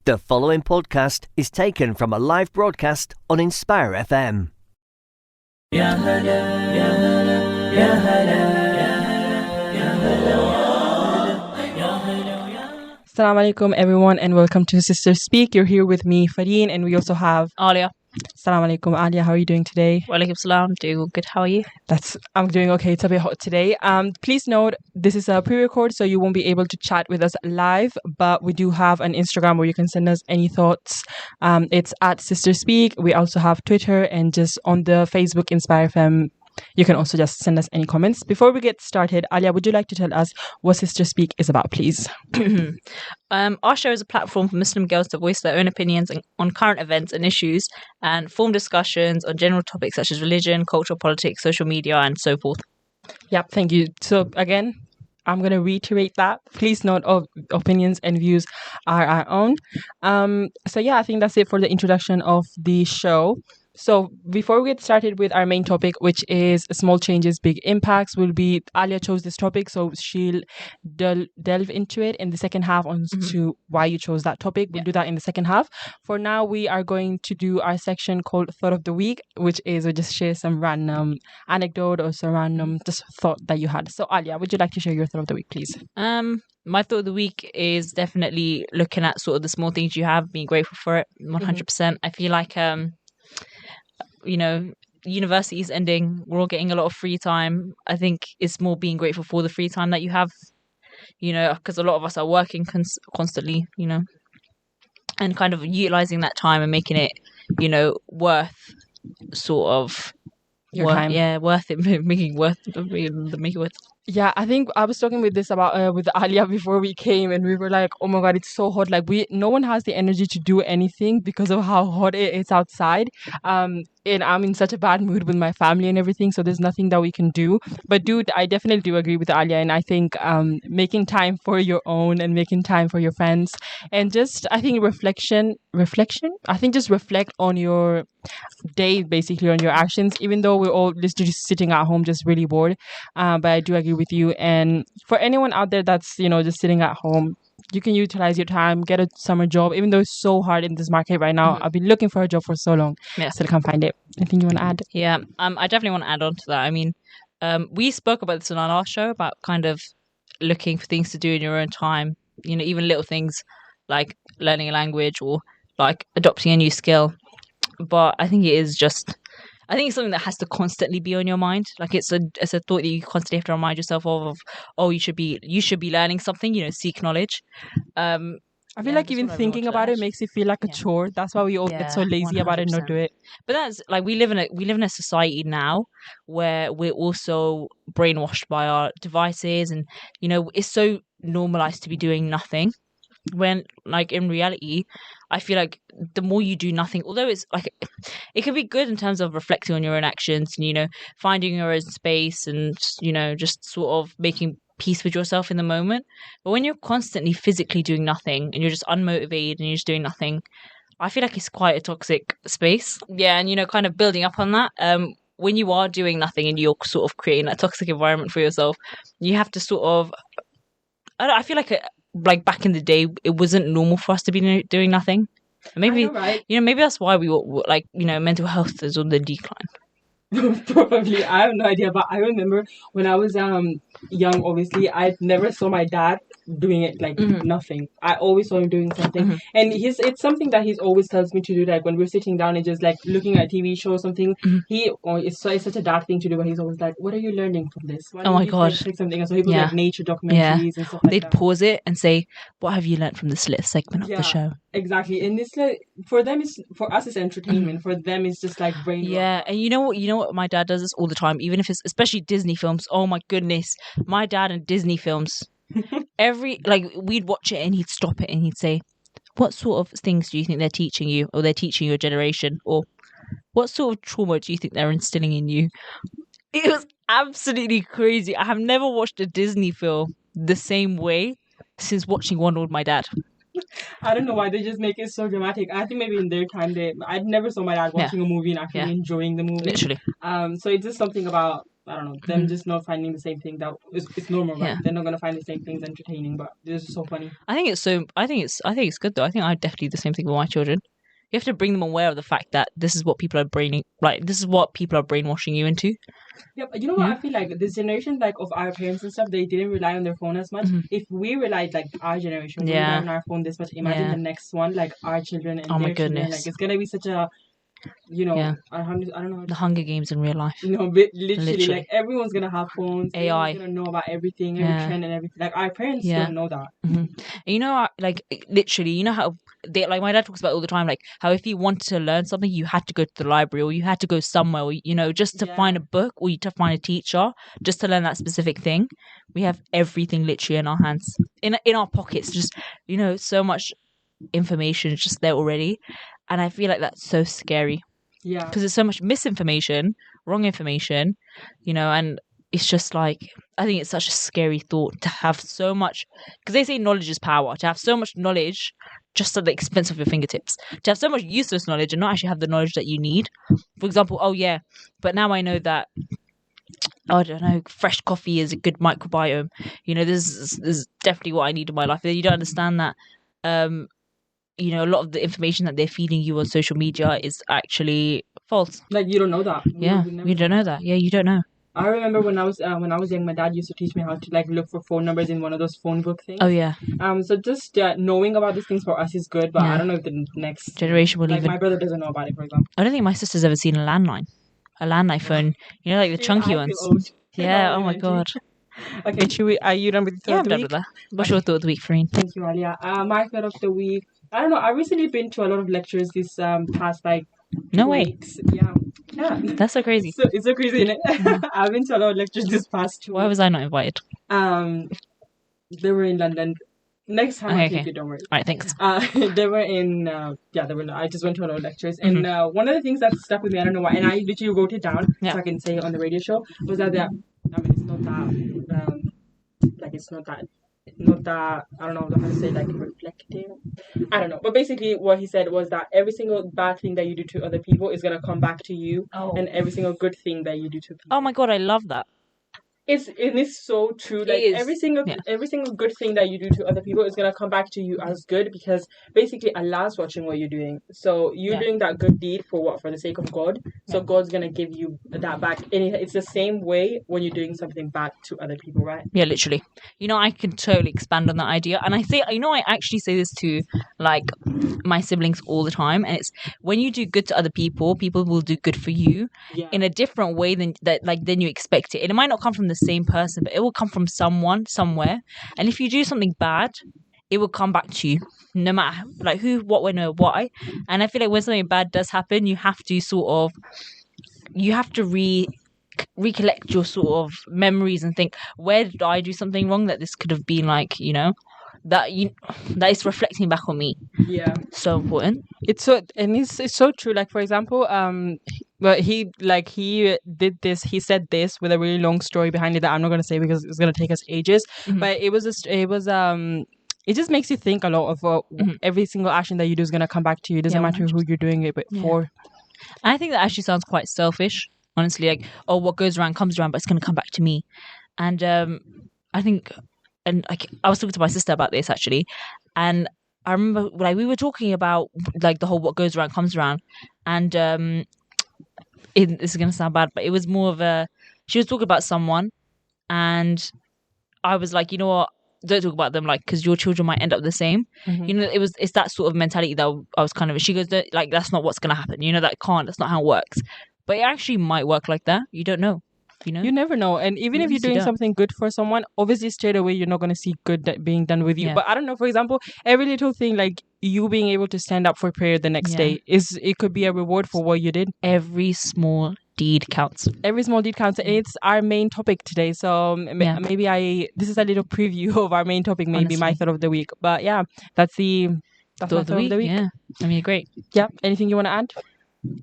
The following podcast is taken from a live broadcast on Inspire FM. يا هلا يا هلا يا هلا يا هلا يا هلا. Assalamu alaikum everyone and welcome to Sister Speak. You're here with me, Farin, and we also have Aliyah. Assalamu alaikum, Aliyah. How are you doing today? Walaikum salam. Doing good. How are you? I'm doing okay. It's a bit hot today. Please note this is a pre-record, so you won't be able to chat with us live, but we do have an Instagram where you can send us any thoughts. It's at Sister Speak. We also have Twitter and just on the Facebook Inspire FM. You can also just send us any comments. Before we get started, Aliyah, would you like to tell us what Sister Speak is about, please? Our show is a platform for Muslim girls to voice their own opinions on current events and issues and form discussions on general topics such as religion, culture, politics, social media, and so forth. Yep, thank you. So again, I'm going to reiterate that. Please note of opinions and views are our own. So yeah, I think that's it for the introduction of the show. So before we get started with our main topic, which is small changes, big impacts, Aliyah chose this topic, so she'll delve into it in the second half on to why you chose that topic. We'll do that in the second half. For now, we are going to do our section called Thought of the Week, which is we just share some random anecdote or some random just thought that you had. So Aliyah, would you like to share your Thought of the Week, please? My thought of the week is definitely looking at sort of the small things you have, being grateful for it, 100%. I feel like university is ending. We're all getting a lot of free time. I think it's more being grateful for the free time that you have, because a lot of us are working constantly, and kind of utilizing that time and making it, worth sort of your time. Yeah, worth it, making it worth. Yeah, I think I was talking with Aliyah before we came, and we were like, "Oh my God, it's so hot! Like no one has the energy to do anything because of how hot it is outside." And I'm in such a bad mood with my family and everything, so there's nothing that we can do. But dude, I definitely do agree with Aliyah, and I think making time for your own and making time for your friends, and just I think reflection. I think just reflect on your day, basically on your actions. Even though we're all just sitting at home, just really bored, but I do agree with you. And for anyone out there that's just sitting at home, you can utilize your time, get a summer job, even though it's so hard in this market right now. I've been looking for a job for so long, still can't find it. Anything you want to add? Yeah, I definitely want to add on to that. I mean, we spoke about this on our last show about kind of looking for things to do in your own time, even little things like learning a language or like adopting a new skill. But I think it's something that has to constantly be on your mind. Like it's a thought that you constantly have to remind yourself of. Oh, you should be learning something. Seek knowledge. I feel like even thinking about it makes you feel like a chore. That's why we all get so lazy 100%. About it and not do it. But that's like we live in a society now where we're also brainwashed by our devices, and it's so normalized to be doing nothing. When like in reality, I feel like the more you do nothing, although it's like it can be good in terms of reflecting on your own actions and finding your own space and just sort of making peace with yourself in the moment. But when you're constantly physically doing nothing and you're just unmotivated and you're just doing nothing, I feel like it's quite a toxic space. Yeah, and kind of building up on that, when you are doing nothing and you're sort of creating that toxic environment for yourself, you have to sort of I feel like back in the day, it wasn't normal for us to be doing nothing. Maybe, right? Maybe that's why we were like, mental health is on the decline. Probably. I have no idea, but I remember when I was young, obviously, I never saw my dad doing it like nothing. I always saw him doing something. And it's something that he's always tells me to do, like when we're sitting down and just like looking at a TV show or something. It's such a dad thing to do, but he's always like, what are you learning from this? Why oh my god. Take something. And so he put like nature documentaries and stuff like They'd that. Pause it and say, what have you learned from this little segment of the show? Exactly. And it's like for us it's entertainment. For them it's just like brain. Yeah, and you know what my dad does this all the time, even if it's especially Disney films. Oh my goodness. My dad and Disney films. We'd watch it and he'd stop it and he'd say, what sort of things do you think they're teaching you, or they're teaching your generation, or what sort of trauma do you think they're instilling in you? It was absolutely crazy. I have never watched a Disney film the same way since watching one with my dad. I don't know why they just make it so dramatic. I think maybe in their time I never saw my dad watching a movie and actually enjoying the movie. Literally. So it's just something about I don't know, them just not finding the same thing that is normal, right? Yeah. They're not gonna find the same things entertaining, but this is so funny. I think it's good though. I think I'd definitely do the same thing with my children. You have to bring them aware of the fact that this is what people are brainwashing you into. Yeah, but you know what? I feel like this generation, like of our parents and stuff, they didn't rely on their phone as much. If we relied, like our generation, we rely on our phone this much. Imagine the next one, like our children and their children. Like it's gonna be such a, I don't know. The Hunger Games in real life. No, but literally, like everyone's gonna have phones. AI. Everyone's gonna know about everything, every trend and everything. Like our parents don't know that. And like literally, you know how they like my dad talks about all the time, like how if you wanted to learn something, you had to go to the library or you had to go somewhere, or, just to find a book or you to find a teacher just to learn that specific thing. We have everything literally in our hands, in our pockets. Just so much information is just there already, and I feel like that's so scary. Yeah, because there's so much misinformation, wrong information, and it's just like, I think it's such a scary thought to have so much, because they say knowledge is power, to have so much knowledge just at the expense of your fingertips, to have so much useless knowledge and not actually have the knowledge that you need. For example, but now I know that, I don't know, fresh coffee is a good microbiome. This is definitely what I need in my life. You don't understand that a lot of the information that they're feeding you on social media is actually false. Like you don't know that. We don't know that. Yeah, you don't know. I remember when I was young, my dad used to teach me how to like look for phone numbers in one of those phone book things. Oh yeah. So just knowing about these things for us is good, but I don't know if the next generation will my brother doesn't know about it, for example. I don't think my sister's ever seen a landline phone. Like the chunky ones. Yeah. Oh my god. Okay, are you done with the thought of the week? Done with that. What's your thought of the week, Farin? Thank you, Aliyah. My thought of the week. I don't know. I recently been to a lot of lectures this past no way. weeks. Yeah. That's so crazy. It's so crazy, isn't it? I've been to a lot of lectures this past 2 weeks. Why was I not invited? They were in London. Next time I'll take you, don't worry. Alright, thanks. They were in I just went to a lot of lectures, and one of the things that stuck with me, I don't know why, and I literally wrote it down so I can say it on the radio show, was that it's not that I don't know how to say, like, reflective. I don't know, but basically what he said was that every single bad thing that you do to other people is gonna come back to you, and every single good thing that you do to people. Oh my god, I love that. It is so true. Like every single good thing that you do to other people is gonna come back to you as good, because basically Allah's watching what you're doing. So you're doing that good deed for what? For the sake of God. So God's gonna give you that back. And it's the same way when you're doing something bad to other people, right? Yeah, literally. I can totally expand on that idea. And I say, I actually say this to like my siblings all the time. And it's when you do good to other people, people will do good for you in a different way than you expect it. And it might not come from the same person, but it will come from someone somewhere. And if you do something bad, it will come back to you, no matter like who, what, when, or why. And I feel like when something bad does happen, you have to recollect your sort of memories and think, where did I do something wrong that this could have been like, that is reflecting back on me. Yeah, so important. It's so true. Like, for example, well, he did this. He said this with a really long story behind it that I'm not gonna say because it's gonna take us ages. But it just makes you think a lot of every single action that you do is gonna come back to you. It doesn't matter who you're doing it for. I think that actually sounds quite selfish, honestly. Like, what goes around comes around, but it's gonna come back to me. And I think, and like I was talking to my sister about this actually, and I remember like we were talking about like the whole what goes around comes around, and this is gonna sound bad, but it was more of she was talking about someone, and I was like, you know what, don't talk about them, like, because your children might end up the same. It's that sort of mentality that I was kind of. She goes, like, that's not what's gonna happen. That's not how it works. But it actually might work like that. You don't know. You never know. And even if you're doing something good for someone, obviously straight away you're not going to see good being done with you. But I don't know, for example, every little thing, like you being able to stand up for prayer the next day, it could be a reward for what you did. Every small deed counts. Every small deed counts. And it's our main topic today. So maybe this is a little preview of our main topic, maybe my thought of the week. But yeah, that's my thought of the week. Yeah, I mean, great. Yeah. Anything you want to add?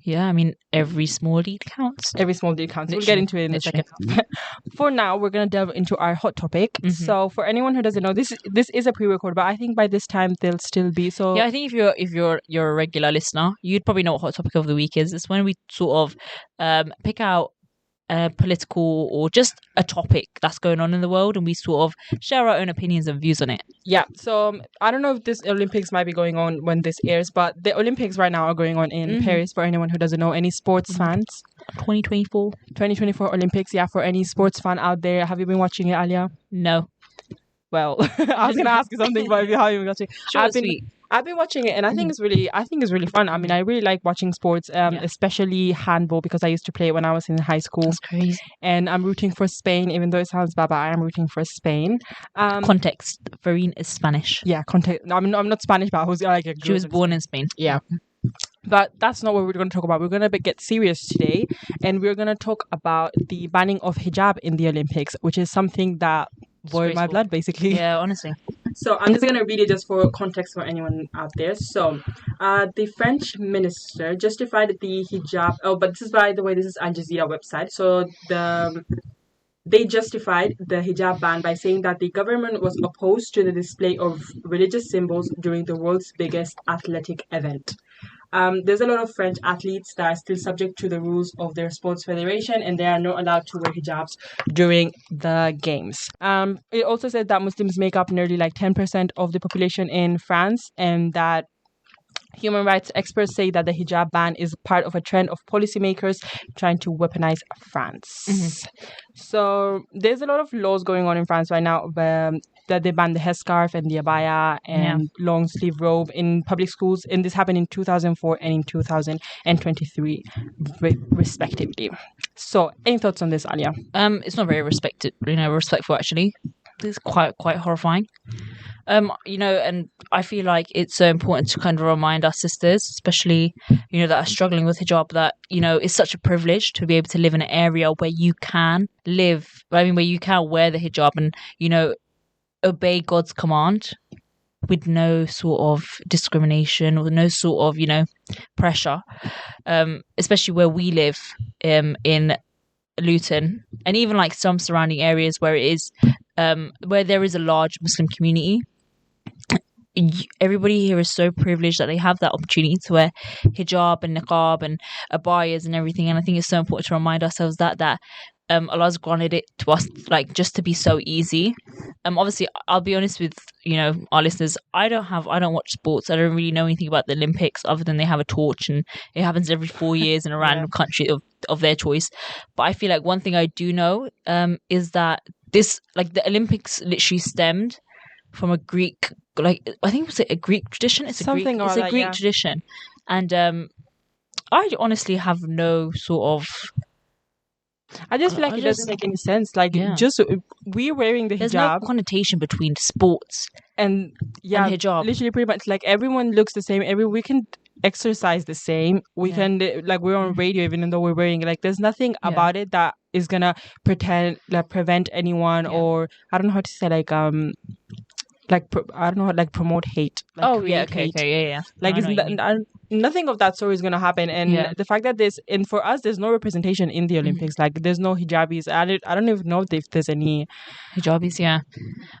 Yeah, I mean, every small deed counts. Every small deed counts. We'll get into it in a second. For now, we're going to delve into our hot topic. So for anyone who doesn't know, this is a pre-record, but I think by this time they'll still be. So yeah, I think if you're a regular listener, you'd probably know what hot topic of the week is. It's when we sort of pick out political or just a topic that's going on in the world, and we sort of share our own opinions and views on it. Yeah, so I don't know if this Olympics might be going on when this airs, but the Olympics right now are going on in Paris, for anyone who doesn't know, any sports fans. 2024 Olympics, yeah, for any sports fan out there. Have you been watching it, Aliyah? No. Well, I was gonna ask you something, but if you haven't been watching, I've been watching it, and I think it's really fun. I mean, I really like watching sports, especially handball, because I used to play it when I was in high school. That's crazy. And I'm rooting for Spain, even though it sounds bad, but I am rooting for Spain. Context: Farin is Spanish. Yeah, context. I'm not Spanish, but I was like she was born in Spain. Yeah. But that's not what we're going to talk about. We're going to get serious today, and we're going to talk about the banning of hijab in the Olympics, which is something that boiled my blood, basically. Yeah, honestly. So I'm just going to read it just for context for anyone out there. So the French minister justified the hijab. Oh, but this is, by the way, this is Al Jazeera website. So they justified the hijab ban by saying that the government was opposed to the display of religious symbols during the world's biggest athletic event. There's a lot of French athletes that are still subject to the rules of their sports federation, and they are not allowed to wear hijabs during the games. It also said that Muslims make up nearly 10% of the population in France, and that human rights experts say that the hijab ban is part of a trend of policymakers trying to weaponize France. So there's a lot of laws going on in France right now that they ban the headscarf and the abaya and long sleeve robe in public schools, and this happened in 2004 and in 2023 respectively. So any thoughts on this, Aliyah? It's not very respectful actually. It's quite horrifying. And I feel like it's so important to kind of remind our sisters, especially, that are struggling with hijab, that, it's such a privilege to be able to live in an area where you can where you can wear the hijab and, obey God's command with no sort of discrimination or no sort of, pressure, especially where we live in Luton, and even some surrounding areas where it is where there is a large Muslim community. Everybody here is so privileged that they have that opportunity to wear hijab and niqab and abayas and everything, and I think it's so important to remind ourselves that Allah's granted it to us just to be so easy. Obviously, I'll be honest with our listeners, I don't watch sports. I don't really know anything about the Olympics other than they have a torch and it happens every 4 years in a random country of their choice. But I feel like one thing I do know is that this the Olympics literally stemmed from a Greek, I think was it a Greek tradition? It's a Greek tradition, and I honestly have no sort of. I just feel like it doesn't make any sense. Just we're wearing the hijab. There's no connotation between sports and hijab. Literally, pretty much everyone looks the same. We can exercise the same. We can we're on radio even though we're wearing there's nothing about it that is gonna prevent anyone or I don't know how to say I don't know promote hate. Nothing of that sort is gonna happen, and the fact that and for us there's no representation in the Olympics. There's no hijabis. I don't even know if there's any hijabis. And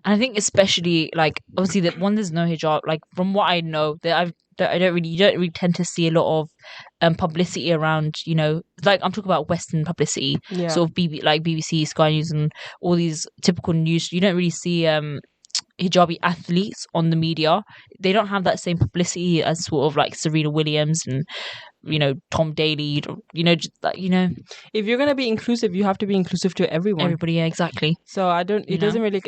I think especially obviously there's no hijab. From what I know, that you don't really tend to see a lot of publicity around. I'm talking about Western publicity, sort of BBC, Sky News, and all these typical news. You don't really see hijabi athletes on the media. They don't have that same publicity as sort of Serena Williams and Tom Daley. If you're gonna be inclusive, you have to be inclusive to everybody. Yeah, exactly. So I don't. It doesn't really.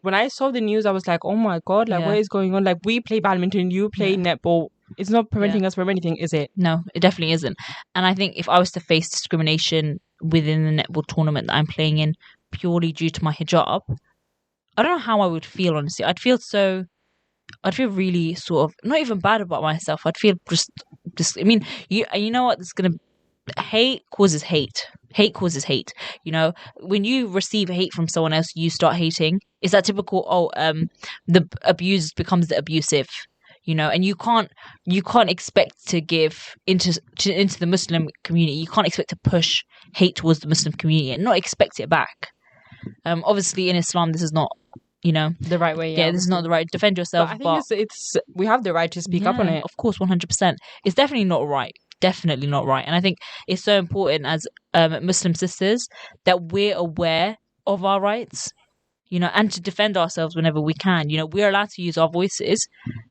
When I saw the news, I was like, oh my god, what is going on? We play badminton, you play netball. It's not preventing us from anything, is it? No, it definitely isn't. And I think if I was to face discrimination within the netball tournament that I'm playing in purely due to my hijab, I don't know how I would feel, honestly. I'd feel really sort of not even bad about myself. I'd feel just I mean, you know what? Hate causes hate. Hate causes hate. When you receive hate from someone else, you start hating. Is that typical? The abused becomes the abusive. And you can't expect to give into the Muslim community. You can't expect to push hate towards the Muslim community and not expect it back. Obviously in Islam this is not the right way. This is not the right. Defend yourself. But I think it's we have the right to speak up on it. Of course, 100%. It's definitely not right. definitely not right. And I think it's so important as Muslim sisters that we're aware of our rights, and to defend ourselves whenever we can. We're allowed to use our voices,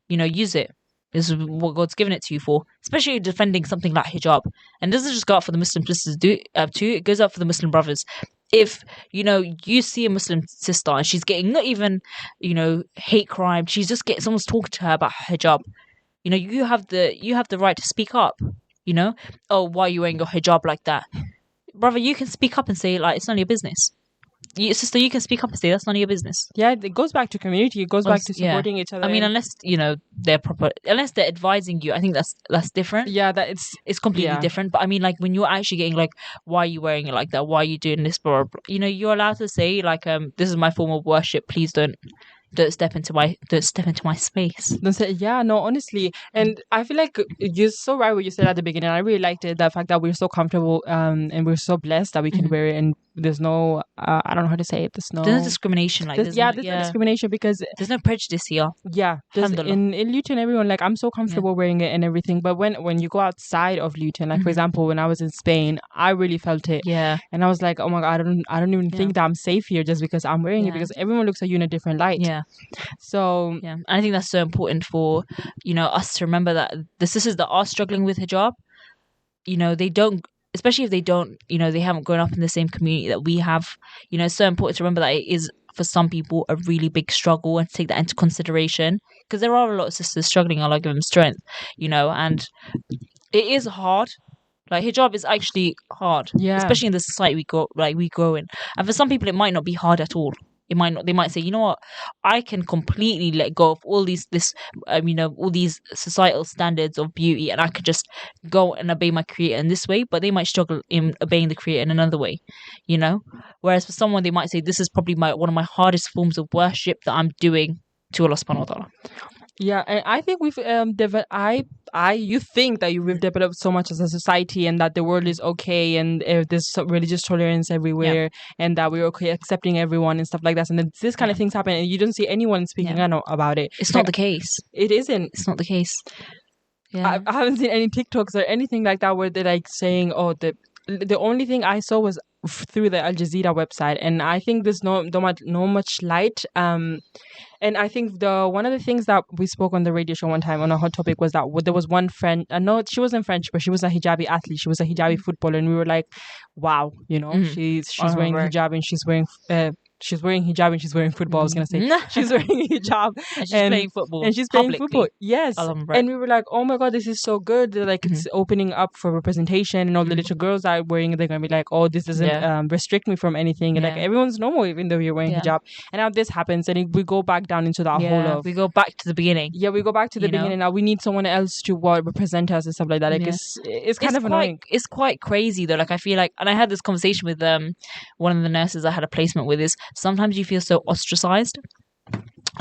use it. This is what God's given it to you for, especially defending something like hijab. And it doesn't just go out for the Muslim sisters too, it goes out for the Muslim brothers. If, you see a Muslim sister and she's getting not even, hate crime, she's just getting someone's talking to her about hijab. You have the right to speak up, Oh, why are you wearing your hijab like that? Brother, you can speak up and say, like, it's none of your business. Sister, you can speak up and say that's none of your business. Yeah, it goes back to community. It goes back to supporting each other. I mean, unless unless they're advising you, I think that's different. Yeah, it's completely different. But I mean, like, when you're actually getting like, why are you wearing it like that? Why are you doing this? Blah, blah, blah. You're allowed to say like, this is my form of worship. Please don't step into my space. Don't say, yeah, no, honestly. And I feel like you're so right what you said at the beginning. I really liked it, the fact that we're so comfortable and we're so blessed that we can wear it, and there's no I don't know how to say it, there's no discrimination, like there's no discrimination, because there's no prejudice here. In Luton, everyone, like, I'm so comfortable wearing it and everything, but when you go outside of Luton, like for example, when I was in Spain, I really felt it, and I was like, oh my god, I don't even think that I'm safe here just because I'm wearing it, because everyone looks at you in a different light. So and I think that's so important for us to remember that the sisters that are struggling with hijab, they don't, especially if they don't, they haven't grown up in the same community that we have. It's so important to remember that it is, for some people, a really big struggle, and to take that into consideration, because there are a lot of sisters struggling. Allah give them strength, and it is hard. Like, hijab is actually hard, especially in the society we grow in. And for some people, it might not be hard at all. It might not. They might say, you know what, I can completely let go of all these societal standards of beauty, and I could just go and obey my Creator in this way. But they might struggle in obeying the Creator in another way, Whereas for someone, they might say, this is probably one of my hardest forms of worship that I'm doing to Allah Subhanahu wa Taala. Yeah, and I think we've you think that we've developed so much as a society, and that the world is okay, and there's religious tolerance everywhere, and that we're okay accepting everyone and stuff like that. And then this kind of things happen, and you don't see anyone speaking out about it. It's not the case. It isn't. It's not the case. Yeah, I haven't seen any TikToks or anything like that where they're like saying, oh, the only thing I saw was through the Al Jazeera website, and I think there's no much light. And I think one of the things that we spoke on the radio show one time on a hot topic was that there was one friend. No, she wasn't French, but she was a hijabi athlete. She was a hijabi footballer, and we were like, wow, she's wearing hijab, and she's wearing hijab, and she's wearing football. I was gonna say she's wearing hijab, and she's playing football. And she's playing football. Yes, and we were like, oh my god, this is so good. Like, it's opening up for representation, and all the little girls that are wearing it, they're gonna be like, oh, this doesn't restrict me from anything, and like, everyone's normal even though you're wearing hijab. And now this happens, and we go back down into that whole of, we go back to the beginning. Yeah, we go back to the beginning. Now we need someone else to represent us and stuff like that. Like, it's kind of annoying. It's quite crazy though. Like, I feel like, and I had this conversation with one of the nurses I had a placement with, is sometimes you feel so ostracized,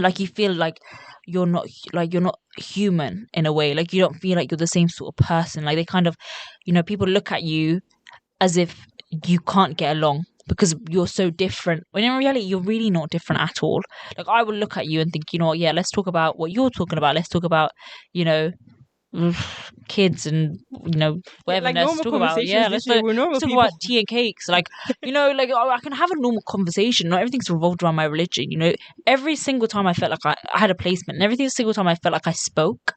like you feel like you're not human in a way. Like, you don't feel like you're the same sort of person. Like, they kind of, people look at you as if you can't get along because you're so different, when in reality you're really not different at all. Like, I will look at you and think, let's talk about what you're talking about. Let's talk about kids and whatever. Like, let's talk about let's talk about tea and cakes. Like, like, I can have a normal conversation. Not everything's revolved around my religion. Every single time I felt like I had a placement, and every single time I felt like I spoke,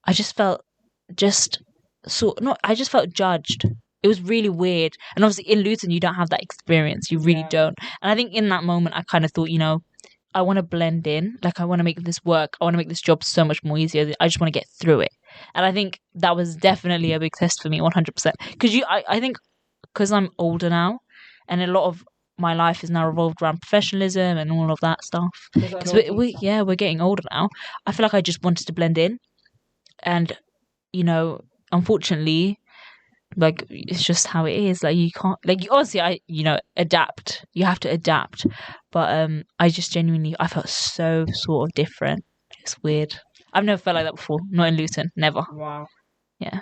I just felt I just felt judged. It was really weird. And obviously in Luton you don't have that experience. You really don't. And I think in that moment I kind of thought, I want to blend in. Like, I want to make this work. I want to make this job so much more easier. I just want to get through it. And I think that was definitely a big test for me, 100%. Because I think because I'm older now, and a lot of my life is now revolved around professionalism and all of that stuff. Because we're getting older now. I feel like I just wanted to blend in. And, unfortunately, like, it's just how it is. Like, you can't, like, honestly, adapt. You have to adapt. But I just genuinely, I felt so sort of different. It's weird. I've never felt like that before. Not in Luton. Never. Wow. Yeah.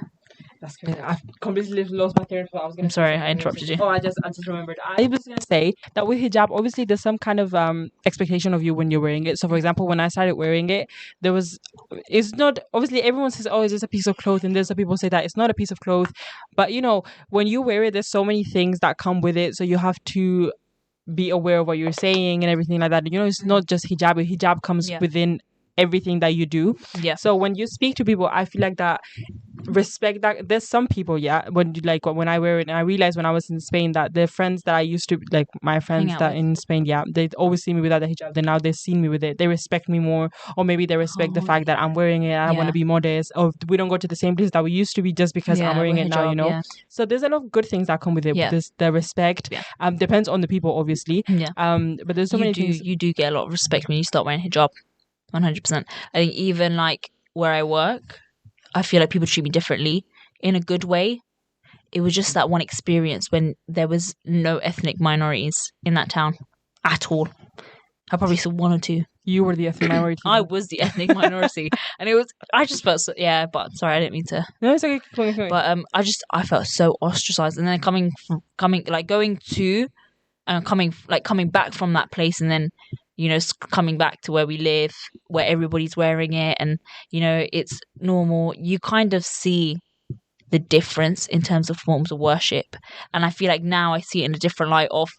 That's crazy. I've completely lost my train of thought. I was gonna I'm say sorry, something I interrupted you. Oh, I just remembered. I was gonna say that with hijab, obviously there's some kind of expectation of you when you're wearing it. So for example, when I started wearing it, there was it's not obviously everyone says, oh, it's just a piece of cloth, and there's some people say that it's not a piece of cloth. But when you wear it, there's so many things that come with it. So you have to be aware of what you're saying and everything like that. It's not just hijab. Hijab comes Yeah. within everything that you do. Yeah. So when you speak to people, I feel like that respect that there's some people when I wear it, and I realized when I was in Spain that the friends that I used to like my friends out that with. in Spain, they always see me without the hijab. Then now they've seen me with it, they respect me more, or maybe they respect the fact that I'm wearing it and I want to be modest, or we don't go to the same place that we used to be just because I'm wearing it now, hijab, so there's a lot of good things that come with it. This the respect depends on the people, obviously. But there's so many things. You do get a lot of respect when you start wearing hijab. 100%. I think even like where I work, I feel like people treat me differently in a good way. It was just that one experience when there was no ethnic minorities in that town at all. I probably saw one or two. You were the ethnic minority. I was the ethnic minority, and I just felt so, yeah. But sorry, I didn't mean to. No, it's okay. But I felt so ostracized, and then coming back from that place, and then coming back to where we live, where everybody's wearing it, and it's normal. You kind of see the difference in terms of forms of worship, and I feel like now I see it in a different light of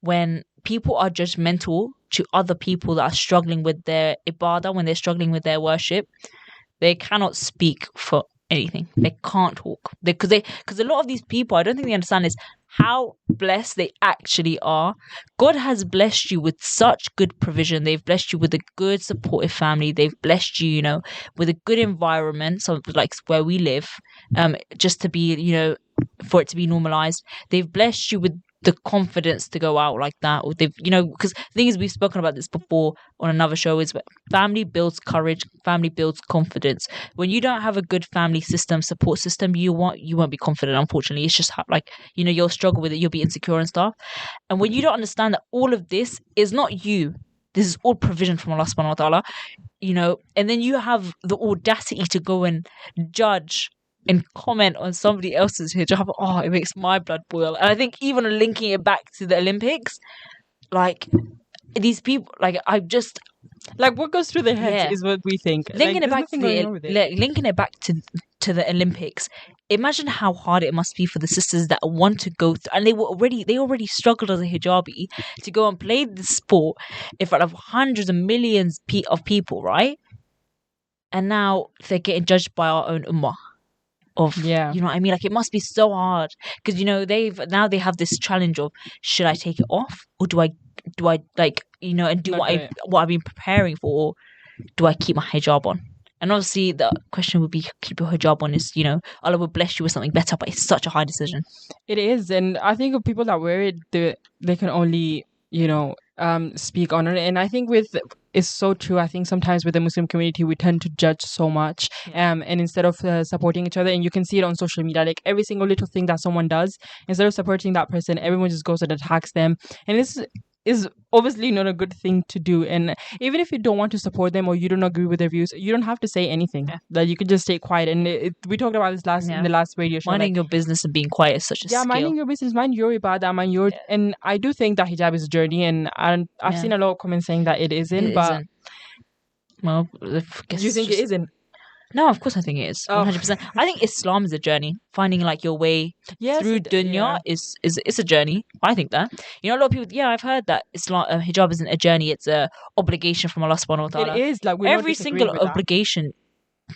when people are judgmental to other people that are struggling with their ibadah, when they're struggling with their worship. They cannot speak for anything. They can't talk because a lot of these people, I don't think they understand is how blessed they actually are. God has blessed you with such good provision. They've blessed you with a good supportive family. They've blessed you, with a good environment. So like where we live, just to be, for it to be normalized. They've blessed you with the confidence to go out like that. Or they've, because the thing is, we've spoken about this before on another show, is family builds courage, family builds confidence. When you don't have a good family system, support system, you won't be confident, unfortunately. It's just you'll struggle with it, you'll be insecure and stuff. And when you don't understand that all of this is not you, this is all provision from Allah subhanahu wa ta'ala, and then you have the audacity to go and judge and comment on somebody else's hijab, it makes my blood boil. And I think even linking it back to the Olympics, like these people, like I just what goes through their heads is what we think. Linking it back to the Olympics. Imagine how hard it must be for the sisters that want to go through, and they already struggled as a hijabi to go and play the sport in front of hundreds of millions of people, right? And now they're getting judged by our own ummah. You know what I mean? Like, it must be so hard because they have this challenge of, should I take it off, or do I like and do what I've been preparing for, or do I keep my hijab on? And obviously the question would be, keep your hijab on is, Allah will bless you with something better, but it's such a hard decision. It is, and I think of people that wear it, they can only speak on it. And I think it's so true. I think sometimes with the Muslim community, we tend to judge so much, and instead of supporting each other, and you can see it on social media, like every single little thing that someone does, instead of supporting that person, everyone just goes and attacks them, and this is obviously not a good thing to do. And even if you don't want to support them or you don't agree with their views, you don't have to say anything. That you could just stay quiet. And we talked about this in the last radio show. Minding your business and being quiet is such a skill. Minding your business, mind your ibadah, mind your. And I do think that hijab is a journey, and I've seen a lot of comments saying that it isn't. But well, do you think it isn't? No, of course I think it is. 100%. I think Islam is a journey. Finding like your way through dunya is a journey. I think that. A lot of people, I've heard that Islam hijab isn't a journey, it's a obligation from Allah subhanahu wa ta'ala. It is, like, every single obligation.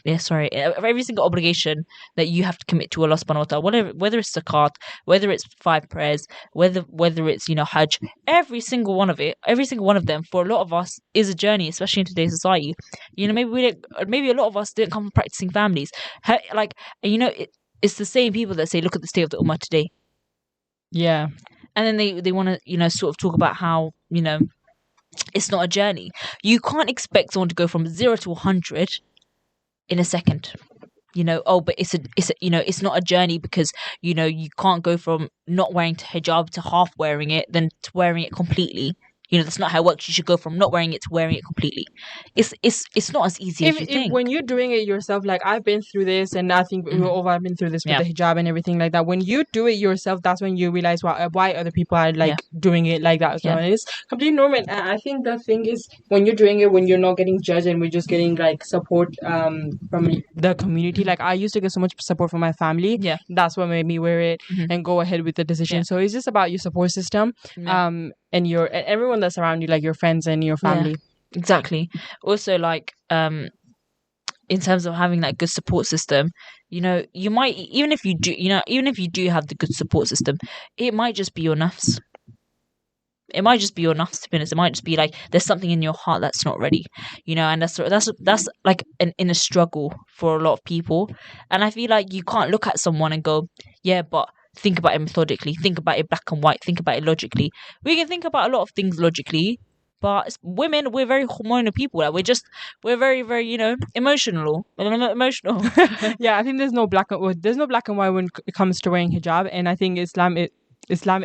Every single obligation that you have to commit to Allah subhanahu wa ta'ala, whether it's zakat, whether it's 5 prayers, whether it's hajj, every single one of them for a lot of us is a journey, especially in today's society. Maybe a lot of us didn't come from practicing families, it's the same people that say, look at the state of the ummah today, and then they want to sort of talk about how it's not a journey. You can't expect someone to go from 0 to 100 in a second, but it's not a journey because you can't go from not wearing hijab to half wearing it, then to wearing it completely. That's not how it works. You should go from not wearing it to wearing it completely. It's not as easy as you think. When you're doing it yourself, like I've been through this, and I think we all have been through this with the hijab and everything like that. When you do it yourself, that's when you realize why other people are like doing it like that. So it's completely normal. And I think the thing is, when you're doing it, when you're not getting judged and we're just getting like support from the community. Like I used to get so much support from my family. Yeah. That's what made me wear it and go ahead with the decision. So it's just about your support system, and everyone that's around you, like your friends and your family. Exactly. Also, like in terms of having that good support system, you might, even if you do have the good support system, it might just be your nafs. It might just be your nafs, to be honest. It might just be like there's something in your heart that's not ready, and that's like an inner struggle for a lot of people. And I feel like you can't look at someone and go, yeah, but think about it methodically, think about it black and white, think about it logically. We can think about a lot of things logically, but as women, we're very hormonal people. Like we're very, very, emotional. Yeah, I think there's no black and white when it comes to wearing hijab, and I think Islam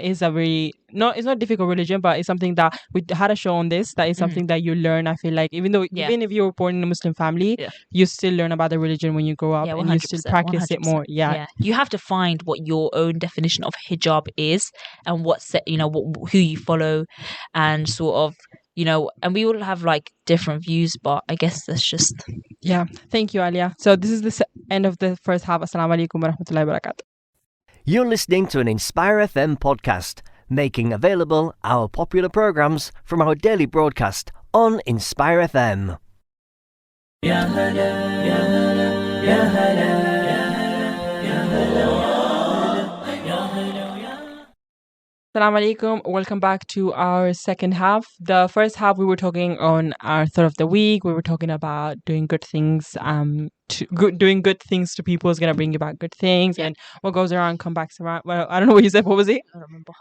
is a very it's not a difficult religion, but it's something that we had a show on this. That is something that you learn. I feel like even if you were born in a Muslim family, you still learn about the religion when you grow up, and you still practice 100%. It more. Yeah, you have to find what your own definition of hijab is, and who you follow, and sort of. And we all have like different views, but I guess that's just. Yeah. Thank you, Aliyah. So this is the end of the first half. Assalamu alaikum wa rahmatullahi wa barakatuh. You're listening to an Inspire FM podcast, making available our popular programs from our daily broadcast on Inspire FM. Ya hala, ya hala, ya hala, ya hala. Assalamu alaikum. Welcome back to our second half. The first half, we were talking on our thought of the week. We were talking about doing good things. Doing good things to people is gonna bring you back good things, and what goes around comes back around. Well, I don't know what you said. What was it? I don't remember.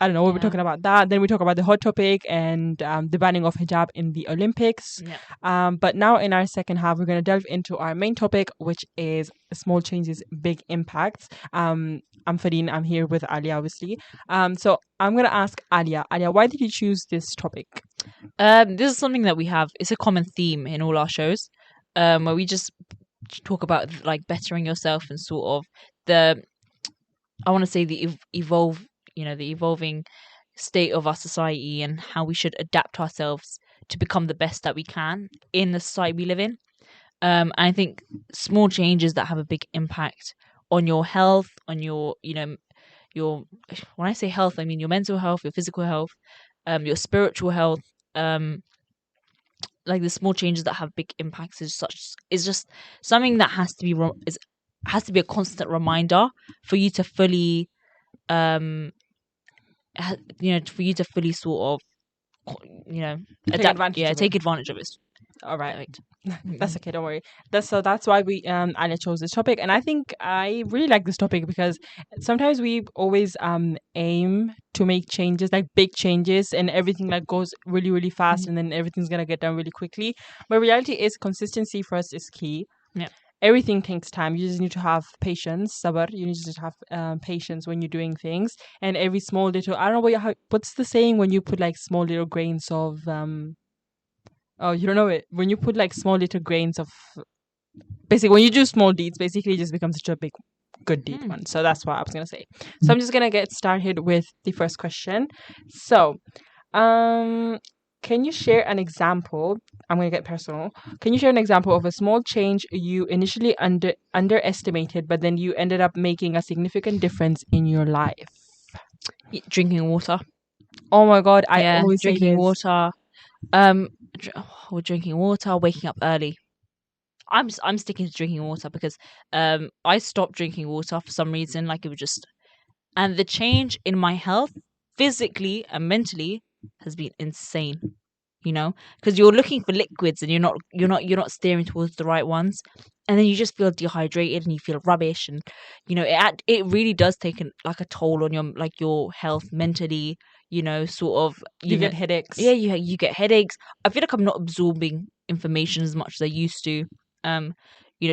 I don't know. We were talking about that. Then we talk about the hot topic and the banning of hijab in the Olympics. Yeah. But now in our second half, we're gonna delve into our main topic, which is small changes, big impacts. I'm Farin. I'm here with Aliyah, obviously. So I'm gonna ask Aliyah. Aliyah, why did you choose this topic? This is something that we have. It's a common theme in all our shows, where we just talk about like bettering yourself and sort of the evolving state of our society and how we should adapt ourselves to become the best that we can in the society we live in. I think small changes that have a big impact on your health, on your when I say health, I mean your mental health, your physical health, your spiritual health. Like the small changes that have big impacts is just something that has to be a constant reminder for you to fully, for you to fully sort of, adapt. Take advantage of it. All right. That's okay, don't worry. That's why we Aliyah chose this topic, and I think I really like this topic because sometimes we always aim to make changes, like big changes, and everything like goes really, really fast, and then everything's gonna get done really quickly. But reality is consistency for us is key. Yeah. Everything takes time. You just need to have patience, sabr. You need to have patience when you're doing things, and every small little. I don't know what's the saying when you put like small little grains of Oh, you don't know it. When you put like small little grains of, basically, when you do small deeds, basically it just becomes such a big, good deed one. So that's what I was gonna say. So I'm just gonna get started with the first question. So, can you share an example? I'm gonna get personal. Can you share an example of a small change you initially underestimated, but then you ended up making a significant difference in your life? Drinking water. Oh my God, I always say drinking this. water. We're drinking water, waking up early. I'm sticking to drinking water because I stopped drinking water for some reason. Like it was just, and the change in my health, physically and mentally, has been insane. Because you're looking for liquids and you're not steering towards the right ones, and then you just feel dehydrated and you feel rubbish, and it really does take a toll on your health mentally. Sort of You get headaches. Yeah, you get headaches. I feel like I'm not absorbing information as much as I used to.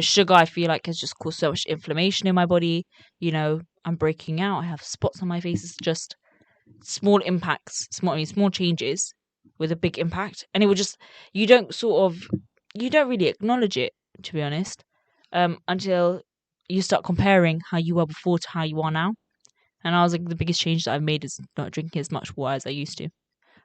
Sugar, I feel like has just caused so much inflammation in my body. I'm breaking out. I have spots on my face. It's just small impacts, small changes with a big impact, and it would just you don't really acknowledge it, to be honest, until you start comparing how you were before to how you are now. And I was like, the biggest change that I've made is not drinking as much water as I used to.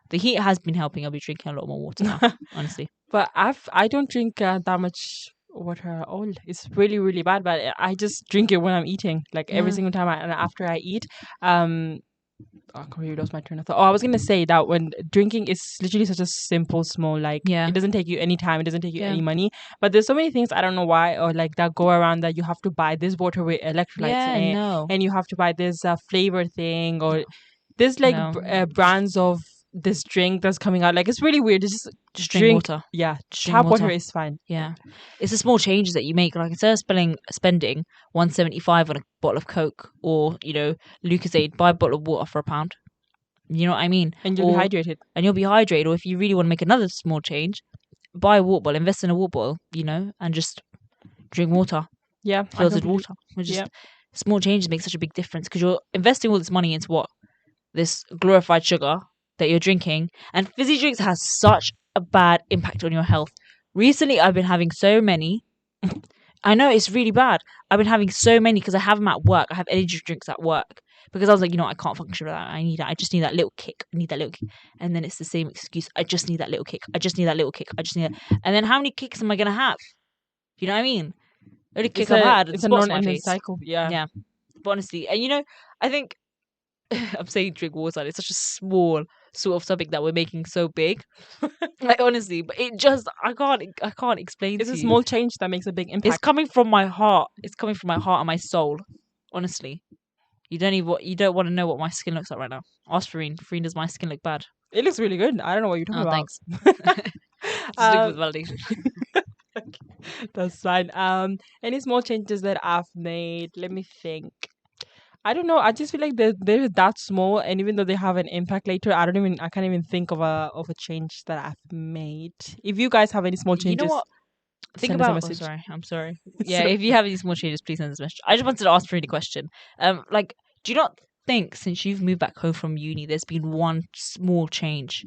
The heat has been helping. I'll be drinking a lot more water now, honestly. But I don't drink that much water at all. It's really really bad. But I just drink it when I'm eating, like every Yeah. single time. And after I eat, I completely lost my train of thought. Oh, I was gonna say that when drinking is literally such a simple, small, like Yeah. it doesn't take you any time, it doesn't take you Yeah. any money. But there's so many things I don't know why, or like that go around that you have to buy this water with electrolytes Yeah, in it, no. and you have to buy this flavor thing, or there's like No. brands of this drink that's coming out. Like it's really weird. It's Just drink water. Yeah, Just drink tap water water. is fine. Yeah. It's the small changes that you make. Like instead of spending $1.75 on a bottle of Coke or, Lucozade, buy a bottle of water for £1. You know what I mean? And you'll be hydrated. And you'll be hydrated. Or if you really want to make another small change, buy a water bottle, invest in a water bottle, and just drink water. Yeah, Filtered water. Small changes make such a big difference because you're investing all this money into what? This glorified sugar that you're drinking. And fizzy drinks has such a bad impact on your health. Recently, I've been having so many. I know it's really bad. I've been having so many because I have them at work. I have energy drinks at work because I was like, I can't function without it. I just need that little kick. I need that little kick. And then it's the same excuse. I just need that little kick. I just need that little kick. I just need that. And then how many kicks am I going to have? You know what I mean? The only kick I've had, it's the a spots on my non-ending face. cycle. Yeah. Yeah. But honestly, and I think I'm saying drink water. It's such a small sort of topic that we're making so big. Like honestly, but it just I can't explain. It's to a you. small change that makes a big impact. It's coming from my heart. It's coming from my heart and my soul. Honestly, you don't want to know what my skin looks like right now. Ask Farin. Farin, does my skin look bad? It looks really good. I don't know what you're talking about. Thanks. Just looking for validation. That's fine. Any small changes that I've made? Let me think. I don't know. I just feel like they're that small, and even though they have an impact later, I can't even think of a change that I've made. If you guys have any small changes, You know what? Think send us a about. message. Sorry, I'm sorry. Yeah, if you have any small changes, please send us a message. I just wanted to ask Farin a question. Do you not think since you've moved back home from uni, there's been one small change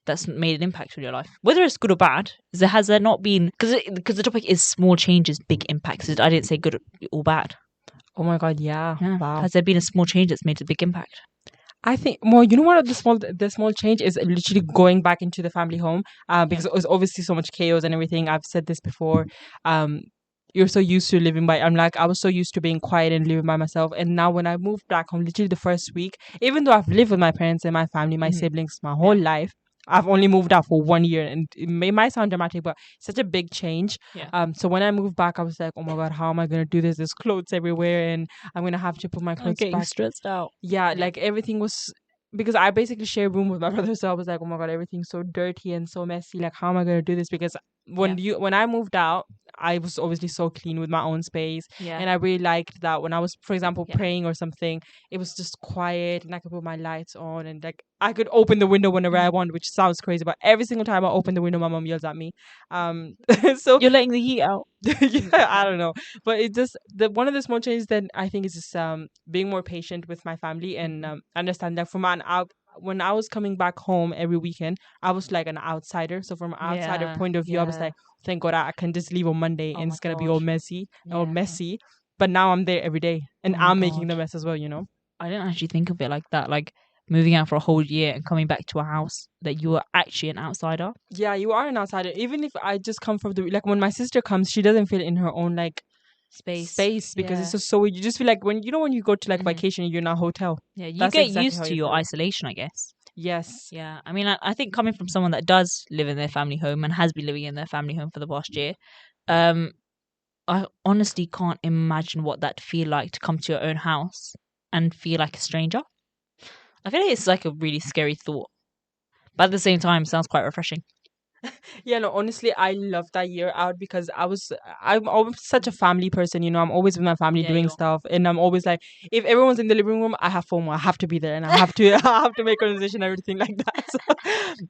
that's made an impact on your life, whether it's good or bad? Has there not been? Because the topic is small changes, big impacts. I didn't say good or bad. Oh my god, yeah. Wow. Has there been a small change that's made a big impact? I think more. You know what? The small change is literally going back into the family home. Because it was obviously so much chaos and everything. I've said this before. You're so used to living by. I was so used to being quiet and living by myself. And now when I moved back home, literally the first week, even though I've lived with my parents and my family, my siblings, my whole life, I've only moved out for 1 year, and it might sound dramatic, but it's such a big change. Yeah. So when I moved back, I was like, oh my god, how am I gonna do this? There's clothes everywhere, and I'm gonna have to put my clothes back. Stressed out. Yeah, like everything was because I basically share a room with my brother, so I was like, oh my god, everything's so dirty and so messy. Like, how am I gonna do this? Because when I moved out, I was obviously so clean with my own space, and I really liked that when I was, for example, praying or something, it was just quiet, and I could put my lights on, and like I could open the window whenever I want, which sounds crazy, but every single time I open the window, my mom yells at me. So You're letting the heat out. yeah, I don't know, but it just one of the small changes that I think is just being more patient with my family and understand that when I was coming back home every weekend, I was like an outsider. So from an outsider point of view, I was like, thank God I can just leave on Monday and it's gonna be all messy or messy. But now I'm there every day and I'm making the mess as well. I didn't actually think of it like that. Like moving out for a whole year and coming back to a house that you were actually an outsider. Yeah, you are an outsider. Even if I just come from when my sister comes, she doesn't feel in her own like space because it's just so you just feel like when you go to like vacation, you're in a hotel. Yeah, you That's get exactly used how to you your feel. isolation, I guess. Yes. Yeah, I mean, I think coming from someone that does live in their family home and has been living in their family home for the past year, I honestly can't imagine what that feel like to come to your own house and feel like a stranger. I feel like it's like a really scary thought, but at the same time, it sounds quite refreshing. Yeah, no, honestly, I love that year out because I'm always such a family person, I'm always with my family doing you are. stuff, and I'm always like, if everyone's in the living room, I have FOMO, I have to be there, and I have to, I have to make conversation, everything like that.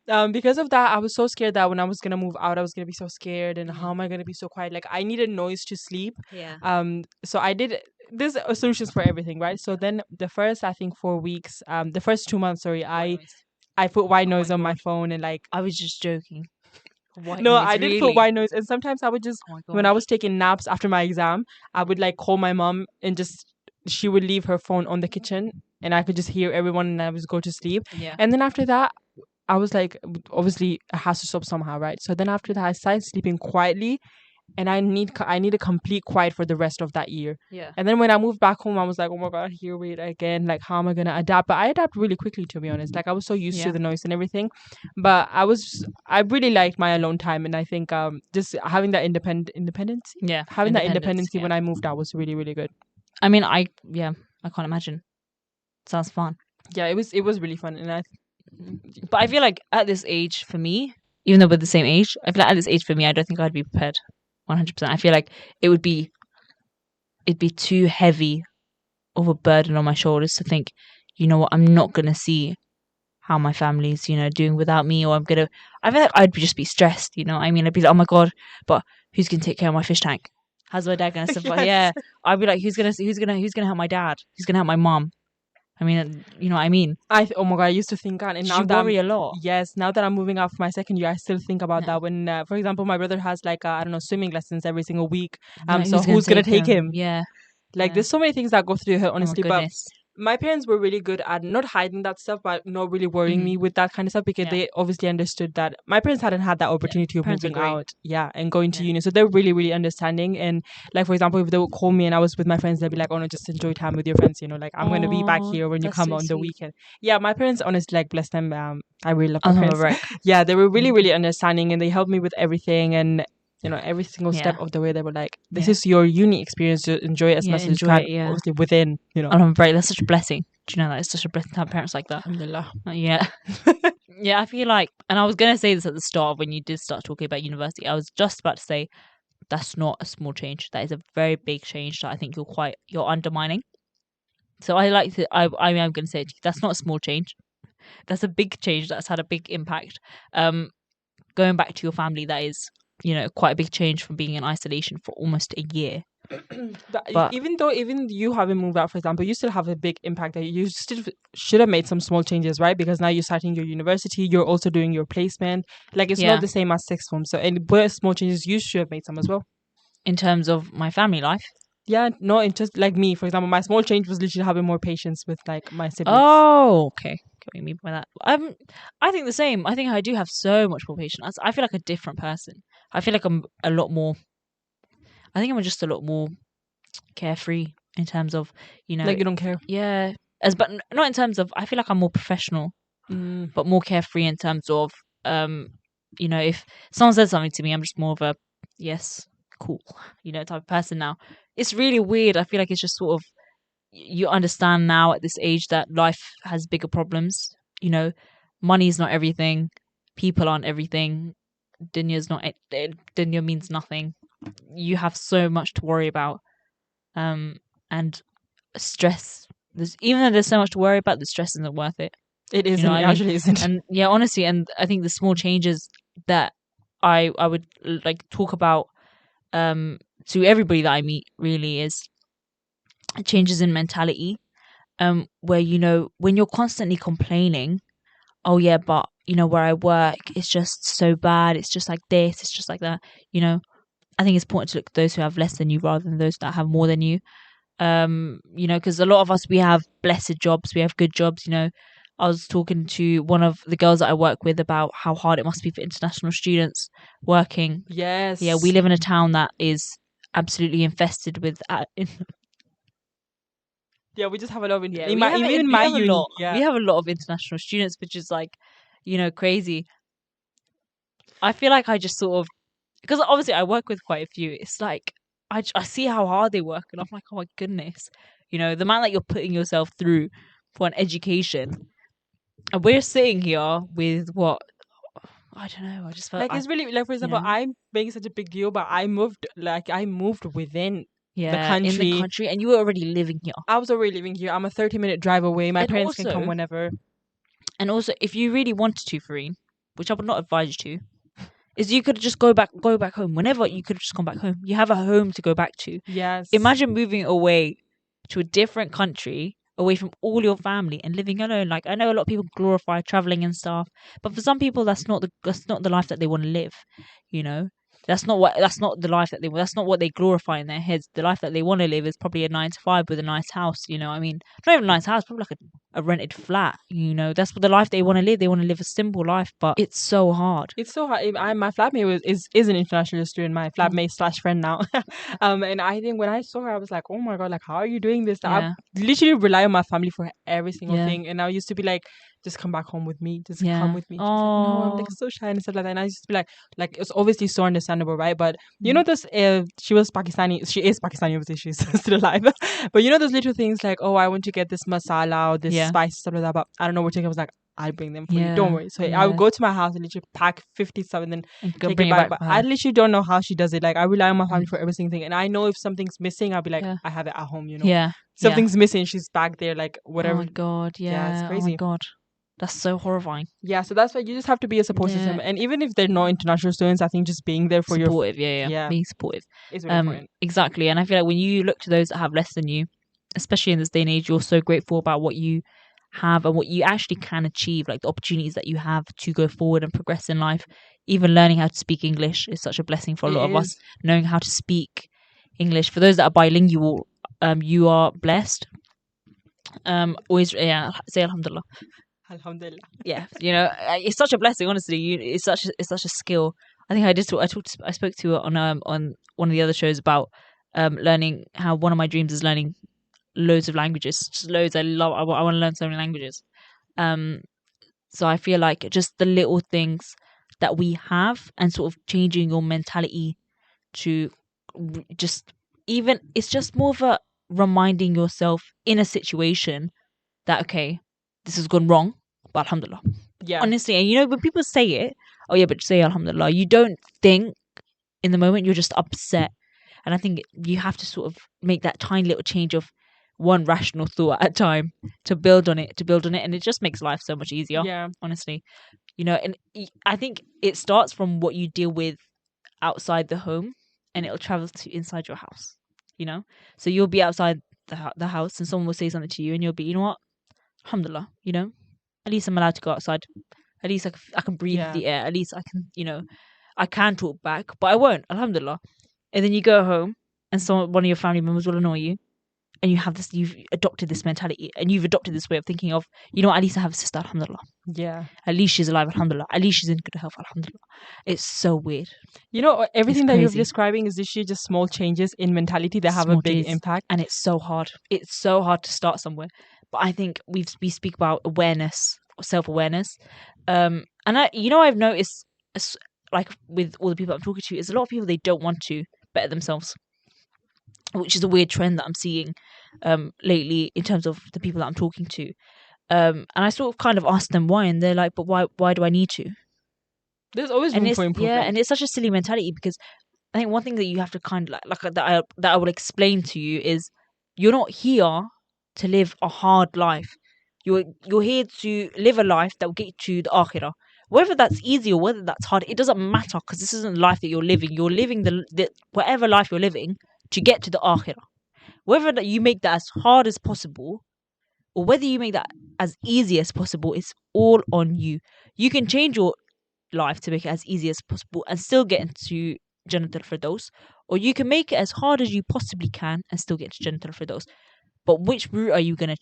So, because of that, I was so scared that when I was gonna move out, I was gonna be so scared, and how am I gonna be so quiet? Like, I needed noise to sleep. Yeah. So I did. There's solutions for everything, right? So then the first, I think, 4 weeks, the first 2 months, sorry, I I put white noise on my phone and like. I was just joking. White No, noise, I did really? put white noise, and sometimes I would just Oh my when I gosh. was taking naps after my exam, I would like call my mom and just she would leave her phone on the kitchen, and I could just hear everyone, and I would go to sleep. Yeah. And then after that, I was like, obviously, it has to stop somehow, right? So then after that, I started sleeping quietly, and I need a complete quiet for the rest of that year. Yeah. And then when I moved back home, I was like, oh my god, here we are again. Like, how am I gonna adapt? But I adapt really quickly, to be honest. Like, I was so used to Yeah. the noise and everything. But I really liked my alone time, and I think just having that independence, Yeah. having that Independence, independency yeah. when I moved out was really really good. I mean, I can't imagine. Sounds fun. Yeah, it was really fun, and But I feel like at this age for me, even though we're the same age, I feel like at this age for me, I don't think I'd be prepared 100%. I feel like it'd be too heavy of a burden on my shoulders to think, you know what, I'm not going to see how my family's, doing without me, or I feel like I'd just be stressed, I mean, I'd be like, oh my God, but who's going to take care of my fish tank? How's my dad going to survive? Yes. Yeah. I'd be like, who's going to help my dad? Who's going to help my mom? I mean, you know what I mean? oh my god, I used to think that, and Did now you that worry a lot? yes, now that I'm moving out for my second year, I still think about Yeah. that. When, for example, my brother has like I don't know, swimming lessons every single week. Like, So who's gonna take him? Yeah. Like, Yeah. there's so many things that go through your head, Oh my honestly. But goodness. my parents were really good at not hiding that stuff, but not really worrying me with that kind of stuff, because Yeah. they obviously understood that my parents hadn't had that opportunity of Parents are moving great. out, and going to Yeah. uni. So they're really, really understanding. And like, for example, if they would call me and I was with my friends, they'd be like, "Oh no, just enjoy time with your friends. Like, I'm going to be back Aw, here when you that's come so on the sweet. weekend." Yeah, my parents, honestly, like, bless them. I really love my I'm a parents. wreck. Yeah, they were really, really understanding, and they helped me with everything. And every single step Yeah. of the way, they were like, "This Yeah. is your uni experience. To enjoy it as Yeah, much as you enjoy can." it, yeah. Obviously, within I'm a wreck. That's such a blessing. Do you know that? It's such a blessing to have parents like that. Alhamdulillah. Yeah. Yeah, I feel like, and I was going to say this at the start when you did start talking about university, I was just about to say, that's not a small change. That is a very big change that I think you're undermining. So I mean, I'm going to say it to you, that's not a small change. That's a big change that's had a big impact. Going back to your family, that is, quite a big change from being in isolation for almost a year. But even you haven't moved out, for example, you still have a big impact. That you still should have made some small changes, right? Because now you're starting your university, you're also doing your placement. Like, it's Yeah. not the same as sixth form. So, and what small changes you should have made some as well. in terms of my family life, Yeah, no, it's just like me, for example, my small change was literally having more patience with like my siblings. oh, okay. What do you mean by that? I think the same. I think I do have so much more patience. I feel like a different person. I feel like I'm a lot more. I think I'm just a lot more carefree in terms of, Like, you don't care. yeah, but not in terms of. I feel like I'm more professional, Mm. but more carefree in terms of, if someone says something to me, I'm just more of a yes, cool, type of person now. It's really weird. I feel like it's just sort of, you understand now at this age that life has bigger problems. Money's not everything. People aren't everything. Dunya means nothing. You have so much to worry about. And stress. Even though there's so much to worry about, the stress isn't worth it. It isn't. You know It what I mean? actually isn't. And yeah, honestly, and I think the small changes that I would like talk about to everybody that I meet really is changes in mentality. Where when you're constantly complaining, oh yeah, but where I work, it's just so bad. It's just like this. It's just like that. I think it's important to look at those who have less than you rather than those that have more than you. Because a lot of us, we have blessed jobs, we have good jobs. I was talking to one of the girls that I work with about how hard it must be for international students working. Yes. Yeah, we live in a town that is absolutely infested with. Yeah, we just have a lot of Yeah, even in my uni. lot. Yeah. We have a lot of international students, which is like, crazy. I feel like I just sort of, because obviously I work with quite a few. It's like I see how hard they work, and I'm like, oh my goodness, the amount that you're putting yourself through for an education, and we're sitting here with what, I don't know. I just felt Like, it's really, like, for example, know. I'm making such a big deal, but I moved within the in the country. country, and you were already living here. I was already living here. I'm a 30-minute drive away. My And parents can also- come whenever. And also, if you really wanted to, Farine, which I would not advise you to, is you could just go back home whenever. You could have just gone back home. You have a home to go back to. Yes. Imagine moving away to a different country away from all your family and living alone. Like I know a lot of people glorify traveling and stuff, but for some people that's not the life that they want to live. You know, that's not the life that that's not what they glorify in their heads. The life that they want to live is probably a 9 to 5 with a nice house. You know, I mean, not even a nice house, probably like a rented flat. You know, that's what the life they want to live. They want to live a simple life, but it's so hard. It's so hard. My flatmate is an international student. My flatmate slash friend now, and I think when I saw her, I was like, oh my god, like how are you doing this? Yeah. I literally rely on my family for every single Yeah. thing, and I used to be like, just come back home with me, just Yeah. come with me. She's like, no, I'm like so shy and stuff like that. And I used to be like it's obviously so understandable, right? But you know this, she was Pakistani. She is Pakistani, obviously. She's still alive. But you know those little things like, oh, I want to get this masala or this Yeah. spice stuff like that. But I don't know what to get. I was like, I'll bring them for you. Yeah. Don't worry. So I would go to my house and literally pack 50 and And go take bring it it back. back But for I her. literally don't know how she does it. Like I rely on my family for every single thing. And I know if something's missing, I'll be like, Yeah. I have it at home, you know. Yeah. Something's missing, she's back there, like Oh whatever. my god. Yeah. Yeah, it's Oh my crazy. god. That's so horrifying. Yeah, so that's why you just have to be a support system. And even if they're not international students, I think just being there for Supportive, yeah. Being supportive. is very important. Exactly. And I feel like when you look to those that have less than you, especially in this day and age, you're so grateful about what you have and what you actually can achieve, like the opportunities that you have to go forward and progress in life. Even learning how to speak English is such a blessing for a lot of us. Knowing how to speak English. For those that are bilingual, you are blessed. Always say alhamdulillah. Alhamdulillah. Yeah, you know, it's such a blessing. Honestly, it's such a skill. I think I spoke to her on one of the other shows about learning how one of my dreams is learning loads of languages, just loads. I want to learn so many languages. So I feel like just the little things that we have and sort of changing your mentality to just even it's just more of a reminding yourself in a situation that okay, this has gone wrong, but alhamdulillah. Yeah. Honestly, and you know when people say it, oh yeah, but say alhamdulillah, you don't think in the moment, you're just upset. And I think you have to sort of make that tiny little change of one rational thought at a time to build on it, and it just makes life so much easier. Yeah. Honestly, you know, and I think it starts from what you deal with outside the home, and it'll travel to inside your house. You know, so you'll be outside the house, and someone will say something to you, and you'll be, you know what, alhamdulillah, you know, at least I'm allowed to go outside. At least I can breathe the air. At least I can, you know, I can talk back, but I won't, alhamdulillah. And then you go home, and one of your family members will annoy you, and you've adopted this mentality, and you've adopted this way of thinking of, you know, at least I have a sister, alhamdulillah. Yeah. At least she's alive, alhamdulillah. At least she's in good health, alhamdulillah. It's so weird. You know, everything that you're describing is literally just small changes in mentality that have a big impact. And it's so hard. It's so hard to start somewhere. But I think we speak about awareness, self-awareness. And I've noticed, like with all the people I'm talking to, is a lot of people, they don't want to better themselves, which is a weird trend that I'm seeing lately in terms of the people that I'm talking to. And I sort of kind of asked them why, and they're like, but why do I need to? There's always room for improvement. Yeah, and it's such a silly mentality, because I think one thing that you have to kind of like that I will explain to you is, you're not here to live a hard life. You're here to live a life that will get you to the akhirah. Whether that's easy or whether that's hard, it doesn't matter, because this isn't the life that you're living. You're living the whatever life you're living to get to the akhirah. Whether that you make that as hard as possible, or whether you make that as easy as possible, it's all on you. You can change your life to make it as easy as possible and still get into Jannat al-Firdaus, or you can make it as hard as you possibly can and still get to Jannat al-Firdaus. But which route are you gonna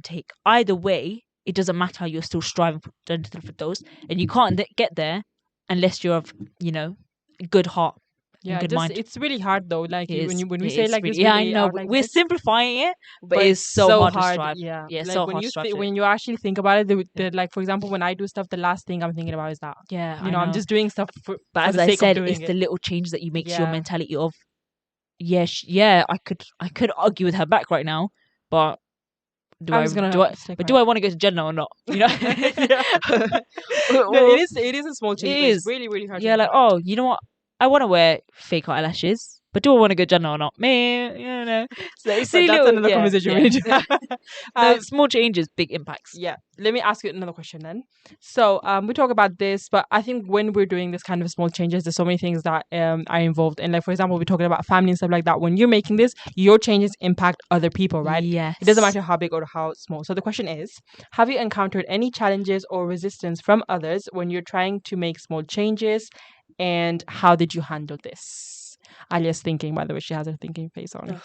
take? Either way, it doesn't matter. You're still striving for Jannat al-Firdaus, and you can't get there unless you're of, you know, a good heart. Yeah, good mind. It's really hard though. Like when we it say is like really, this, I know we're simplifying it, but it's so hard to strive. Yeah, like so hard to strive. When you actually think about it, like for example, when I do stuff, the last thing I'm thinking about is that. Yeah, you know, I'm just doing stuff for as the I sake said, of doing it's the little change that you make to your mentality of. I could argue with her back right now, but do I want to go to Jannah or not? You know, it is a small change. It is really, really hard. Yeah, like, oh, you know what? I want to wear fake eyelashes. But do I want to go Jannah or not? Me, you know. So it's But silly that's little, another conversation we need to have. No, small changes, big impacts. Yeah, let me ask you another question then. So we talk about this, but I think when we're doing this kind of small changes, there's so many things that are involved. And like for example, we're talking about family and stuff like that. When you're making this, your changes impact other people, right? Yes. It doesn't matter how big or how small. So the question is, have you encountered any challenges or resistance from others when you're trying to make small changes, and how did you handle this? Alia's thinking, by the way, she has her thinking face on.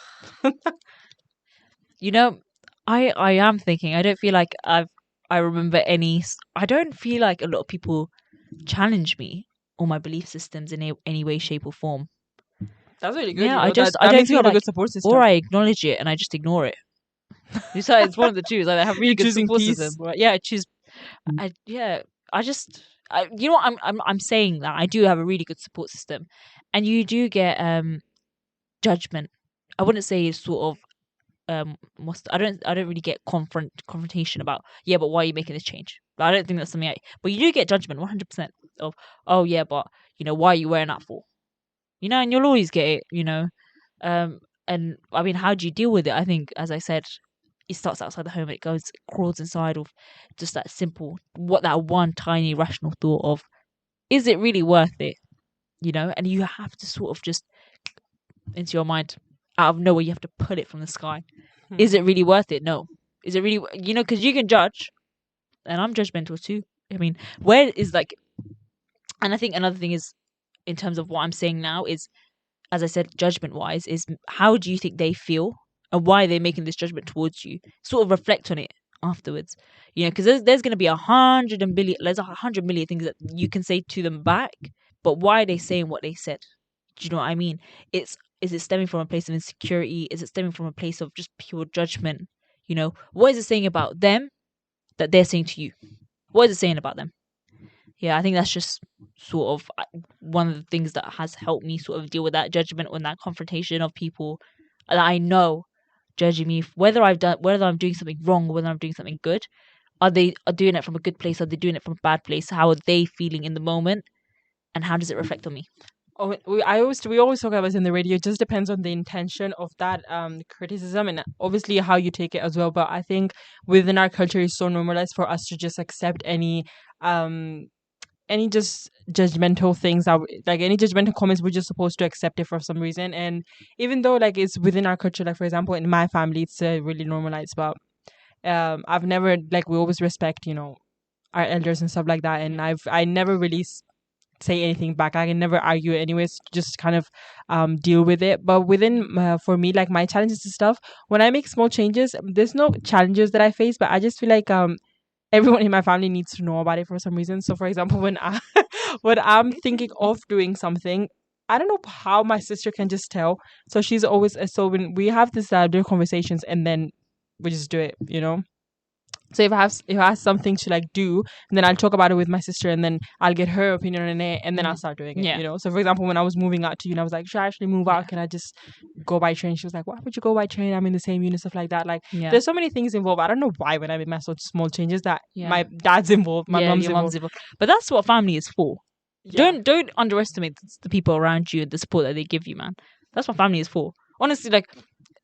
You know, I am thinking. I don't feel like I remember any. I don't feel like a lot of people challenge me or my belief systems in any way, shape, or form. That's really good. Yeah, You know, I that don't means you feel have a like, good support system. or I acknowledge it and I just ignore it. It's one of the two. Like I have really You're good choosing support peace. system. But yeah, I choose. I just. You know what? I'm saying that I do have a really good support system, and you do get judgment. I wouldn't say it's sort of I don't really get confrontation about, yeah, but why are you making this change? I don't think that's something but you do get judgment 100% of, oh yeah, but you know, why are you wearing that for? You know, and you'll always get it, you know. And I mean, how do you deal with it? I think, as I said, it starts outside the home, crawls inside of just that simple, what that one tiny rational thought of, is it really worth it? You know, and you have to sort of just, into your mind, out of nowhere, you have to pull it from the sky. Is it really worth it? No. Is it really, you know, because you can judge, and I'm judgmental too. I mean, where is like, and I think another thing is, in terms of what I'm saying now, is, as I said, judgment wise, is how do you think they feel and why are they making this judgment towards you? Sort of reflect on it afterwards, you know, because there's going to be 100 million things that you can say to them back, but why are they saying what they said? Do you know what I mean? Is it stemming from a place of insecurity? Is it stemming from a place of just pure judgment? You know, what is it saying about them that they're saying to you? What is it saying about them? Yeah, I think that's just sort of one of the things that has helped me sort of deal with that judgment and that confrontation of people that I know judging me, whether I'm doing something wrong or whether I'm doing something good. Are they doing it from a good place? Are they doing it from a bad place? How are they feeling in the moment? And how does it reflect on me? Oh, we always talk about this in the radio. It just depends on the intention of that criticism and obviously how you take it as well. But I think within our culture, it's so normalized for us to just accept any just judgmental things like any judgmental comments. We're just supposed to accept it for some reason. And even though like it's within our culture, like for example in my family, it's really normalized. But I've never, like, we always respect, you know, our elders and stuff like that. And I never really say anything back. I can never argue anyways, just kind of deal with it. But within for me, like my challenges and stuff, when I make small changes, there's no challenges that I face, but I just feel like everyone in my family needs to know about it for some reason. So for example, when I when I'm thinking of doing something, I don't know how my sister can just tell. So she's always so when we have this little conversations, and then we just do it, you know. So if I have something to like do, and then I'll talk about it with my sister, and then I'll get her opinion on it, and then I'll start doing it. Yeah. You know. So for example, when I was moving out to you, I was like, should I actually move out? Can I just go by train? She was like, why would you go by train? I'm in the same unit, stuff like that. Like there's so many things involved. I don't know why when I make my such small changes that my dad's involved, my mom's involved. But that's what family is for. Yeah. Don't underestimate the people around you and the support that they give you, man. That's what family is for. Honestly, like,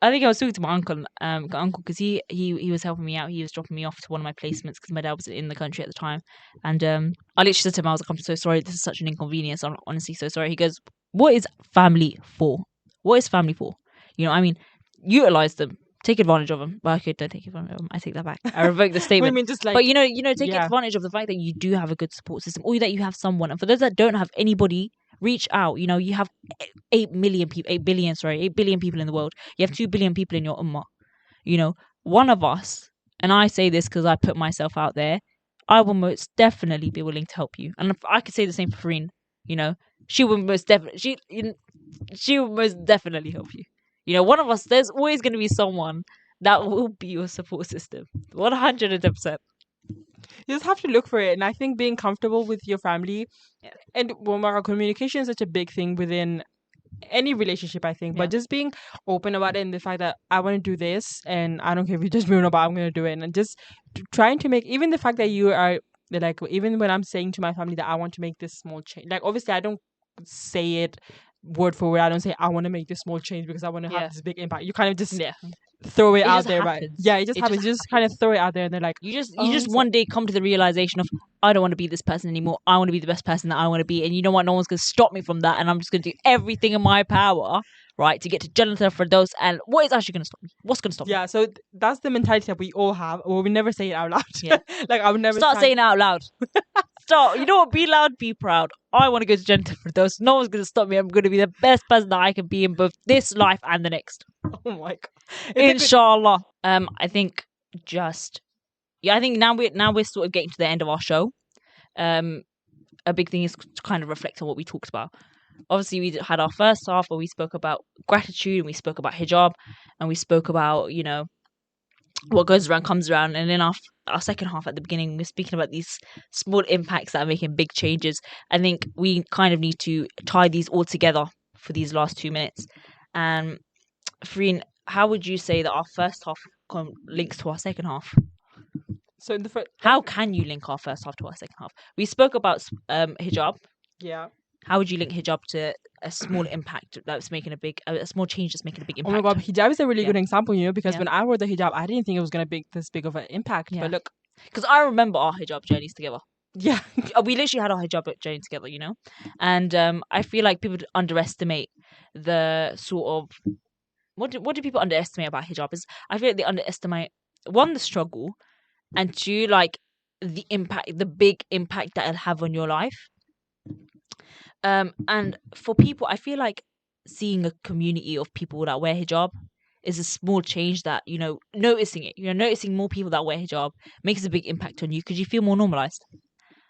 I think I was talking to my uncle, because he was helping me out. He was dropping me off to one of my placements because my dad was in the country at the time. And I literally said to him, I was like, I'm so sorry. This is such an inconvenience. I'm honestly so sorry. He goes, what is family for? What is family for? You know, I mean, utilize them. Take advantage of them. Well, okay, don't take advantage of them. I take that back. I revoke the statement. I mean, just like, but you know, take advantage of the fact that you do have a good support system, or that you have someone. And for those that don't have anybody, reach out. You know, you have 8 billion people in the world. You have 2 billion people in your ummah. You know, one of us, and I say this because I put myself out there, I will most definitely be willing to help you. And if I could say the same for Farin, you know, she will most definitely help you. You know, one of us, there's always going to be someone that will be your support system. 110%. You just have to look for it. And I think being comfortable with your family, and well, communication is such a big thing within any relationship, I think. But just being open about it, and the fact that I want to do this, and I don't care if you judge me or not, but I'm going to do it. And just trying to make, even the fact that you are, like, even when I'm saying to my family that I want to make this small change, like, obviously I don't say it word for word. I don't say I want to make this small change because I want to have this big impact. You kind of just Yeah. throw it, It out just there, happens. right? Yeah, it just happens. You just kind of throw it out there, and they're like, You just so- one day come to the realization of, I don't want to be this person anymore. I want to be the best person that I want to be. And you know what? No one's going to stop me from that. And I'm just going to do everything in my power, right, to get to Jannah Firdaus. And what is actually going to stop me? What's going to stop me? Yeah, so that's the mentality that we all have. Well, we never say it out loud. Yeah. Like I would never Start saying it out loud. Start. You know what? Be loud, be proud. I want to go to Jannah Firdaus. No one's going to stop me. I'm going to be the best person that I can be in both this life and the next. Oh my god. Inshallah. I think I think now we're sort of getting to the end of our show. A big thing is to kind of reflect on what we talked about. Obviously, we had our first half where we spoke about gratitude and we spoke about hijab and we spoke about, you know, what goes around comes around. And then our second half at the beginning, we're speaking about these small impacts that are making big changes. I think we kind of need to tie these all together for these last 2 minutes. And Fareen, how would you say that our first half links to our second half? So in the How can you link our first half to our second half? We spoke about hijab. Yeah. How would you link hijab to a small impact that's making a small change that's making a big impact? Oh my god, hijab is a really good example, you know, because Yeah. when I wore the hijab, I didn't think it was gonna be this big of an impact. Yeah. But look, because I remember our hijab journeys together. yeah, We literally had our hijab journey together, you know, and I feel like people underestimate the sort of what do people underestimate about hijab? Is I feel like they underestimate, one, the struggle, and two, like the impact, the big impact that it'll have on your life. And for people, I feel like seeing a community of people that wear hijab is a small change that, you know, noticing more people that wear hijab makes a big impact on you because you feel more normalized.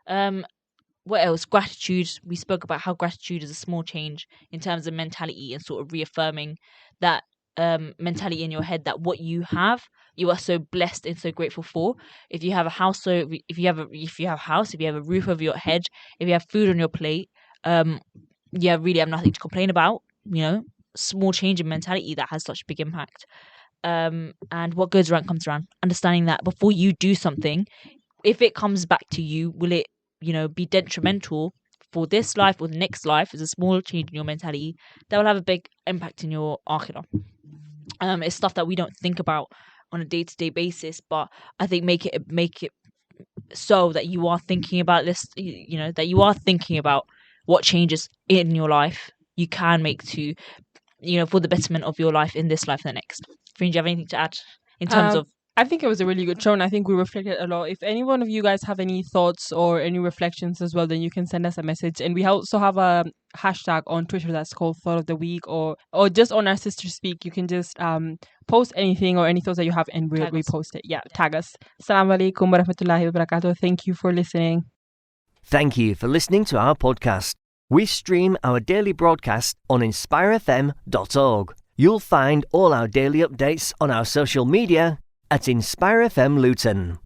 What else? Gratitude. We spoke about how gratitude is a small change in terms of mentality and sort of reaffirming that mentality in your head that what you have, you are so blessed and so grateful for. If you have a house, if you have a house, if you have a roof over your head, if you have food on your plate, really have nothing to complain about. You know, small change in mentality that has such a big impact. And what goes around comes around. Understanding that before you do something, if it comes back to you, will it, you know, be detrimental for this life or the next life? Is a small change in your mentality that will have a big impact in your akhirah. It's stuff that we don't think about on a day-to-day basis, but I think make it so that you are thinking about this, you know, that you are thinking about what changes in your life you can make to, you know, for the betterment of your life in this life and the next. Friend, do you have anything to add in terms of? I think it was a really good show, and I think we reflected a lot. If any one of you guys have any thoughts or any reflections as well, then you can send us a message. And we also have a hashtag on Twitter that's called Thought of the Week, or just on our Sister Speak. You can just post anything or any thoughts that you have, and we'll repost it. Yeah, tag us. Assalamu alaikum wa rahmatullahi wa barakatuh. Thank you for listening. Thank you for listening to our podcast. We stream our daily broadcast on inspirefm.org. You'll find all our daily updates on our social media at Inspire FM Luton.